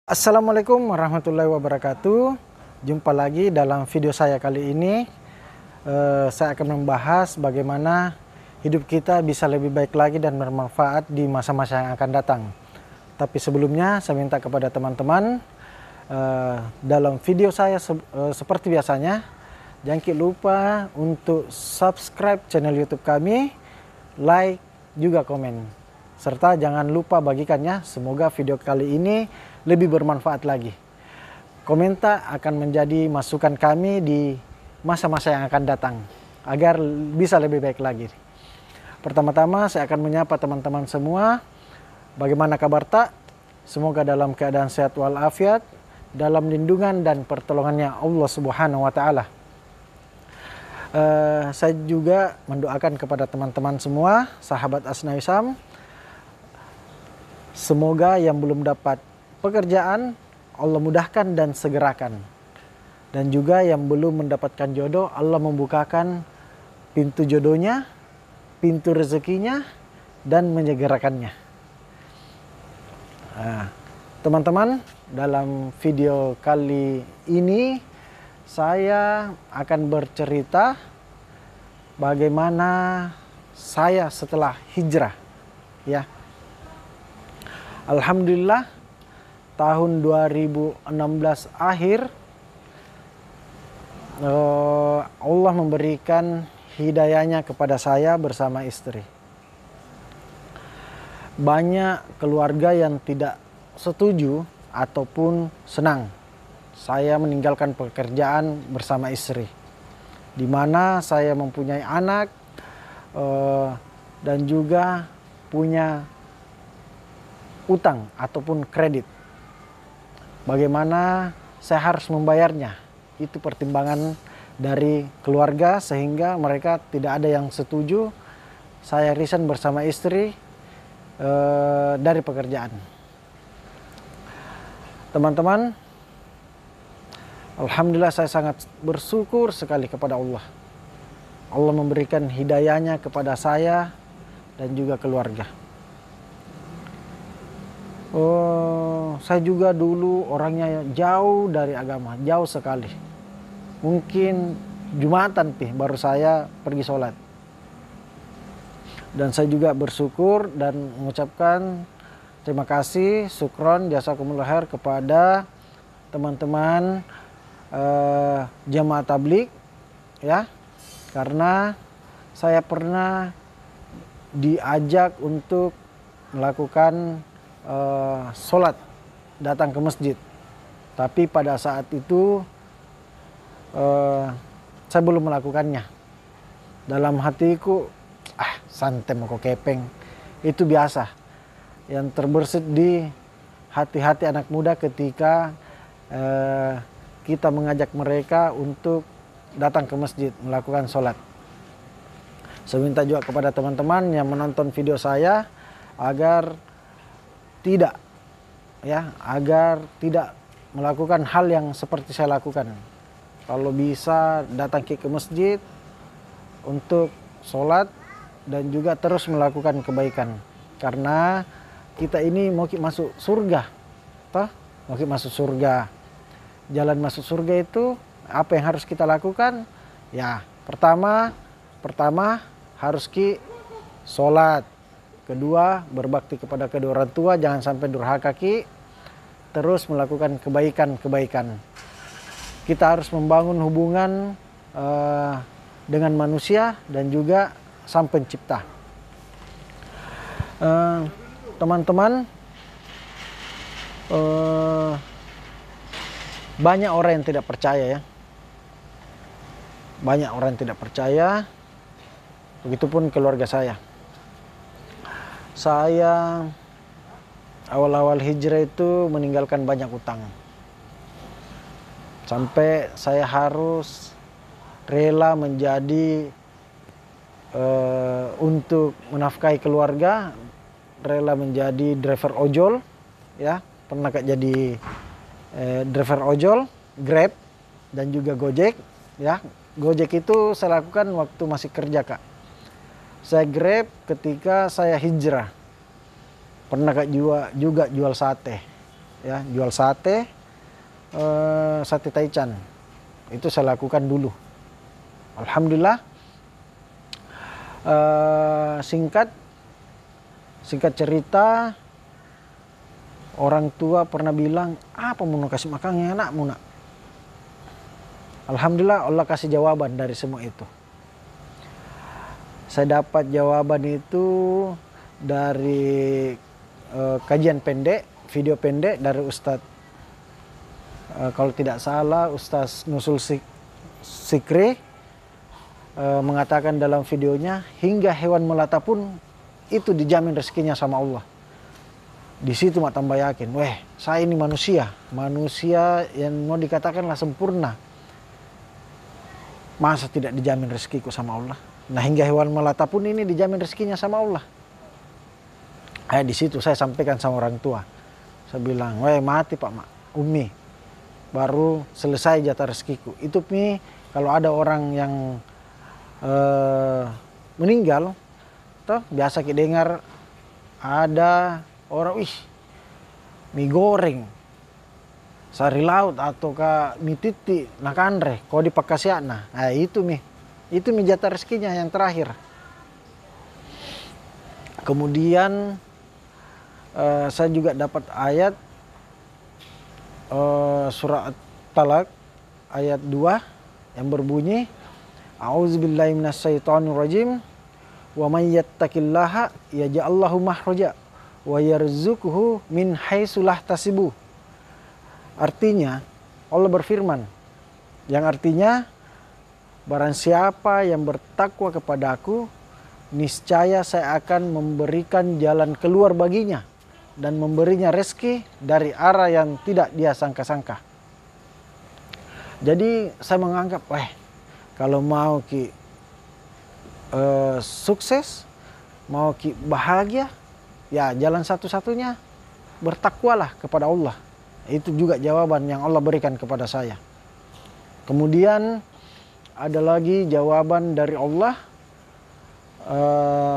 Assalamualaikum warahmatullahi wabarakatuh. Jumpa lagi dalam video saya kali ini. Saya akan membahas bagaimana hidup kita bisa lebih baik lagi dan bermanfaat di masa-masa yang akan datang. Tapi sebelumnya saya minta kepada teman-teman dalam video saya seperti biasanya, jangan lupa untuk subscribe channel YouTube kami, like, juga komen. Serta jangan lupa bagikannya, semoga video kali ini lebih bermanfaat lagi. Komentar akan menjadi masukan kami di masa-masa yang akan datang, agar bisa lebih baik lagi. Pertama-tama saya akan menyapa teman-teman semua. Bagaimana kabar tak? Semoga dalam keadaan sehat walafiat, dalam lindungan dan pertolongannya Allah Subhanahu wa Ta'ala. Saya juga mendoakan kepada teman-teman semua, sahabat Asnawi Sam. Semoga yang belum dapat pekerjaan, Allah mudahkan dan segerakan. Dan juga yang belum mendapatkan jodoh, Allah membukakan pintu jodohnya, pintu rezekinya, dan menyegerakannya. Teman-teman, dalam video kali ini saya akan bercerita bagaimana saya setelah hijrah, ya. Alhamdulillah, tahun 2016 akhir Allah memberikan hidayahnya kepada saya bersama istri. Banyak keluarga yang tidak setuju ataupun senang saya meninggalkan pekerjaan bersama istri, di mana saya mempunyai anak dan juga punya utang ataupun kredit. Bagaimana saya harus membayarnya, itu pertimbangan dari keluarga, sehingga mereka tidak ada yang setuju saya resign bersama istri dari pekerjaan. Teman-teman, alhamdulillah saya sangat bersyukur sekali kepada Allah. Allah memberikan hidayahnya kepada saya dan juga keluarga. Saya juga dulu orangnya jauh dari agama, jauh sekali. Mungkin Jumatan baru saya pergi sholat. Dan saya juga bersyukur dan mengucapkan terima kasih, syukron, jazakumullah khair kepada teman-teman jamaah tabligh, ya. Karena saya pernah diajak untuk melakukan sholat, datang ke masjid. Tapi pada saat itu saya belum melakukannya. Dalam hatiku, santai mau kepeng. Itu biasa yang terbersit di hati-hati anak muda ketika kita mengajak mereka untuk datang ke masjid melakukan sholat. Saya minta juga kepada teman-teman yang menonton video saya agar tidak melakukan hal yang seperti saya lakukan. Kalau bisa datang ke masjid untuk sholat dan juga terus melakukan kebaikan. Karena kita ini mau masuk surga, mau masuk surga. Jalan masuk surga itu apa yang harus kita lakukan? Ya, pertama harus sholat. Kedua, berbakti kepada kedua orang tua, jangan sampai durhaka terus melakukan kebaikan-kebaikan. Kita harus membangun hubungan dengan manusia dan juga Sang Pencipta. Teman-teman, banyak orang yang tidak percaya, ya. Banyak orang yang tidak percaya, begitupun keluarga saya. Saya awal-awal hijrah itu meninggalkan banyak utang. Sampai saya harus rela menjadi untuk menafkahi keluarga, rela menjadi driver ojol, ya. Pernah jadi driver ojol, Grab dan juga Gojek, ya. Gojek itu saya lakukan waktu masih kerja, Kak. Saya Grab ketika saya hijrah. Pernah juga jual sate. ya, jual sate, sate taichan. Itu saya lakukan dulu. Alhamdulillah, singkat cerita, orang tua pernah bilang, apa mau kasih makannya anakmu nak? Alhamdulillah Allah kasih jawaban dari semua itu. Saya dapat jawaban itu dari kajian pendek, video pendek dari Ustadz, kalau tidak salah Ustadz Nusul Sikri, mengatakan dalam videonya, hingga hewan melata pun itu dijamin rezekinya sama Allah. Di situ mak tambah yakin, saya ini manusia yang mau dikatakanlah sempurna, masa tidak dijamin rezekiku sama Allah? Nah, hingga hewan melata pun ini dijamin rezekinya sama Allah. Di situ saya sampaikan sama orang tua, saya bilang, mati Pak Umi, baru selesai jatah rezekiku. Itu nih, kalau ada orang yang meninggal, toh biasa kita dengar ada orang, mie goreng, sari laut, atau mie titi, nakandre, kau dipakasiana. Itu mie jatah rezekinya yang terakhir. Kemudian saya juga dapat ayat surat Talak ayat 2 yang berbunyi, A'udzubillahi minasyaitonirrajim, wa may yattaqillaha yaj'al lahu makhraja wa yarzuqhu min haitsu la yahtasib. Artinya, Allah berfirman, yang artinya, barang siapa yang bertakwa kepadaku, niscaya saya akan memberikan jalan keluar baginya dan memberinya rezeki dari arah yang tidak dia sangka-sangka. Jadi saya menganggap, kalau mau sukses, mau bahagia, ya jalan satu-satunya bertakwalah kepada Allah. Itu juga jawaban yang Allah berikan kepada saya. Kemudian ada lagi jawaban dari Allah,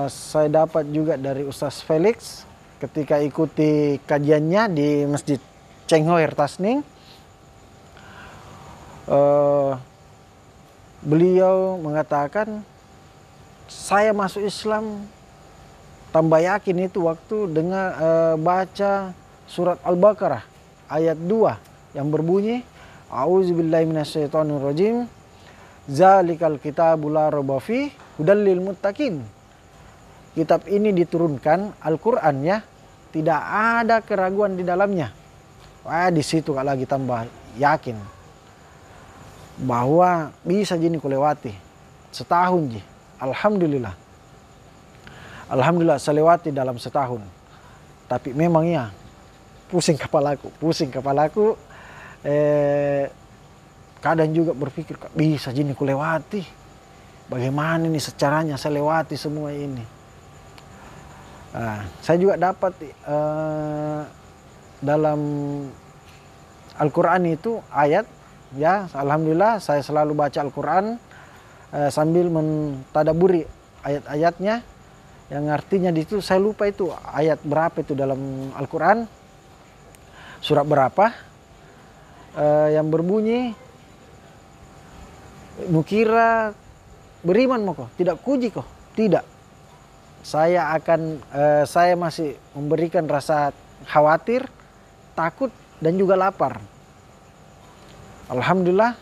saya dapat juga dari Ustaz Felix ketika ikuti kajiannya di Masjid Cenghoir Tasning. Beliau mengatakan, saya masuk Islam tambah yakin itu waktu dengar baca surat Al-Baqarah ayat 2 yang berbunyi, A'udzubillahi minasyaitonirrajim, Zalikal kitabul la raiba fihi hudal lil muttaqin. Kitab ini diturunkan, Al-Quran ya, tidak ada keraguan di dalamnya. Di situ kalau lagi tambah yakin bahwa bisa jini kulewati setahun ji. Alhamdulillah. Alhamdulillah saya lewati dalam setahun. Tapi memang ya pusing kepalaku. Kadang juga berpikir, bisa jini kulewati. Bagaimana ini secaranya saya lewati semua ini. Saya juga dapat dalam Al-Quran itu ayat, ya alhamdulillah saya selalu baca Al-Quran sambil mentadaburi ayat-ayatnya, yang artinya di situ saya lupa itu ayat berapa itu dalam Al-Quran, surat berapa, yang berbunyi, nukira beriman mau kok, tidak kuji kok, tidak. Saya masih memberikan rasa khawatir, takut, dan juga lapar. Alhamdulillah,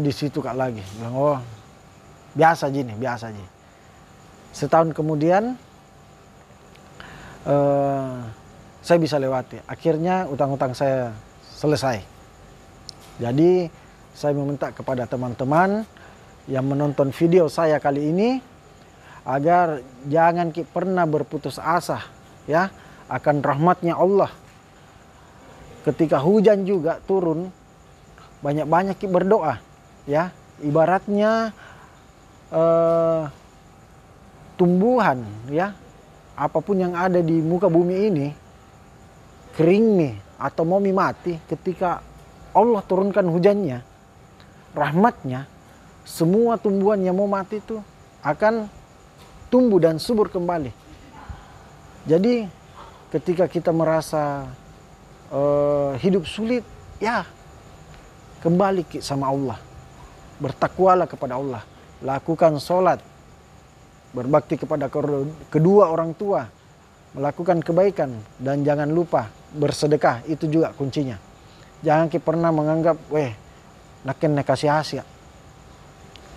di situ kak lagi bilang, biasa ji. Setahun kemudian saya bisa lewati. Akhirnya utang-utang saya selesai. Jadi saya meminta kepada teman-teman yang menonton video saya kali ini agar jangan pernah berputus asa ya akan rahmatnya Allah. Ketika hujan juga turun, banyak-banyak berdoa ya. Ibaratnya tumbuhan ya, apapun yang ada di muka bumi ini kering nih atau mau mati, ketika Allah turunkan hujannya, rahmatnya, semua tumbuhan yang mau mati itu akan tumbuh dan subur kembali. Jadi ketika kita merasa hidup sulit, ya kembali sama Allah. Bertakwalah kepada Allah. Lakukan sholat. Berbakti kepada kedua orang tua. Melakukan kebaikan. Dan jangan lupa bersedekah. Itu juga kuncinya. Jangan kita pernah menganggap, naken kasih hasil.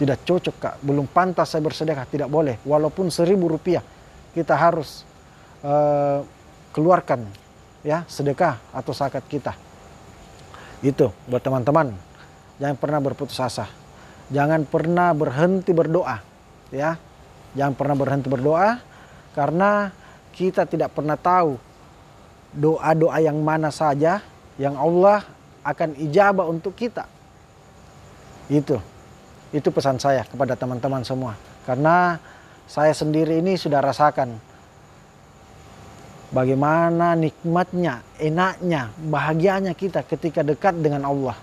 Tidak cocok kak. Belum pantas saya bersedekah. Tidak boleh. Walaupun 1.000 rupiah. Kita harus keluarkan ya sedekah atau zakat kita. Itu buat teman-teman. Jangan pernah berputus asa. Jangan pernah berhenti berdoa. Ya. Jangan pernah berhenti berdoa. Karena kita tidak pernah tahu doa-doa yang mana saja yang Allah akan ijabah untuk kita. Itu pesan saya kepada teman-teman semua. Karena saya sendiri ini sudah rasakan bagaimana nikmatnya, enaknya, bahagianya kita ketika dekat dengan Allah.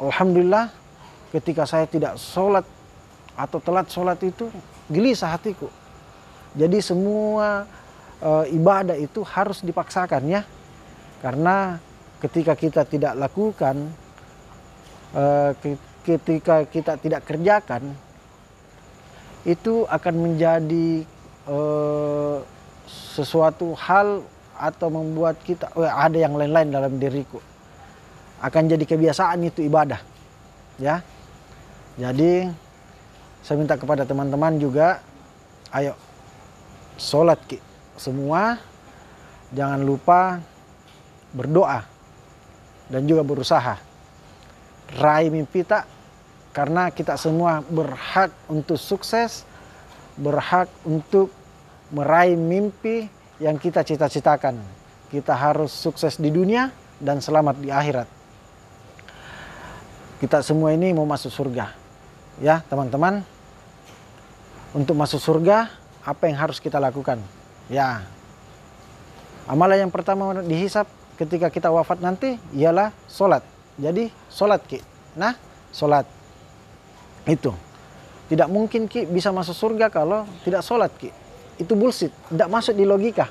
Alhamdulillah ketika saya tidak sholat atau telat sholat itu gelisah hatiku. Jadi semua ibadah itu harus dipaksakan ya. Karena ketika kita tidak lakukan, ketika kita tidak kerjakan, itu akan menjadi sesuatu hal atau membuat kita ada yang lain-lain dalam diriku. Akan jadi kebiasaan itu ibadah. Ya. Jadi saya minta kepada teman-teman juga, ayo sholat semua, jangan lupa berdoa dan juga berusaha. Raih mimpi tak, karena kita semua berhak untuk sukses, berhak untuk meraih mimpi yang kita cita-citakan. Kita harus sukses di dunia dan selamat di akhirat. Kita semua ini mau masuk surga. Ya teman-teman, untuk masuk surga apa yang harus kita lakukan? Ya, amalan yang pertama dihisap ketika kita wafat nanti ialah sholat. Jadi sholat Nah, sholat itu tidak mungkin bisa masuk surga kalau tidak sholat Itu bullshit, tidak masuk di logika.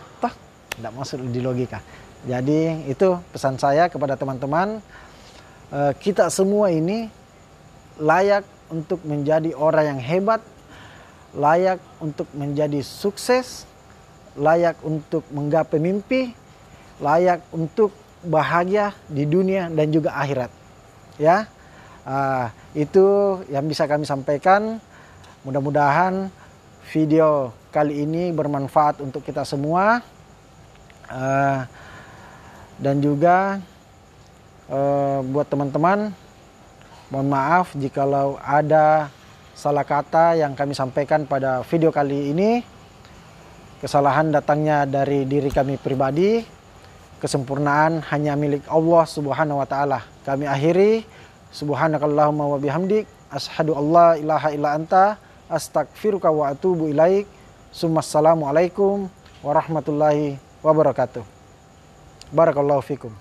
Tidak masuk di logika. Jadi itu pesan saya kepada teman-teman. Kita semua ini layak untuk menjadi orang yang hebat, layak untuk menjadi sukses, layak untuk menggapai mimpi, layak untuk bahagia di dunia dan juga akhirat. Ya, itu yang bisa kami sampaikan. Mudah-mudahan video kali ini bermanfaat untuk kita semua. Dan juga buat teman-teman, mohon maaf jikalau ada salah kata yang kami sampaikan pada video kali ini. Kesalahan datangnya dari diri kami pribadi. Kesempurnaan hanya milik Allah Subhanahu wa taala. Kami akhiri, subhanakallahumma wa bihamdik, asyhadu alla ilaha illa anta, astaghfiruka wa atubu ilaik. Assalamualaikum warahmatullahi wabarakatuh. Barakallahu fikum.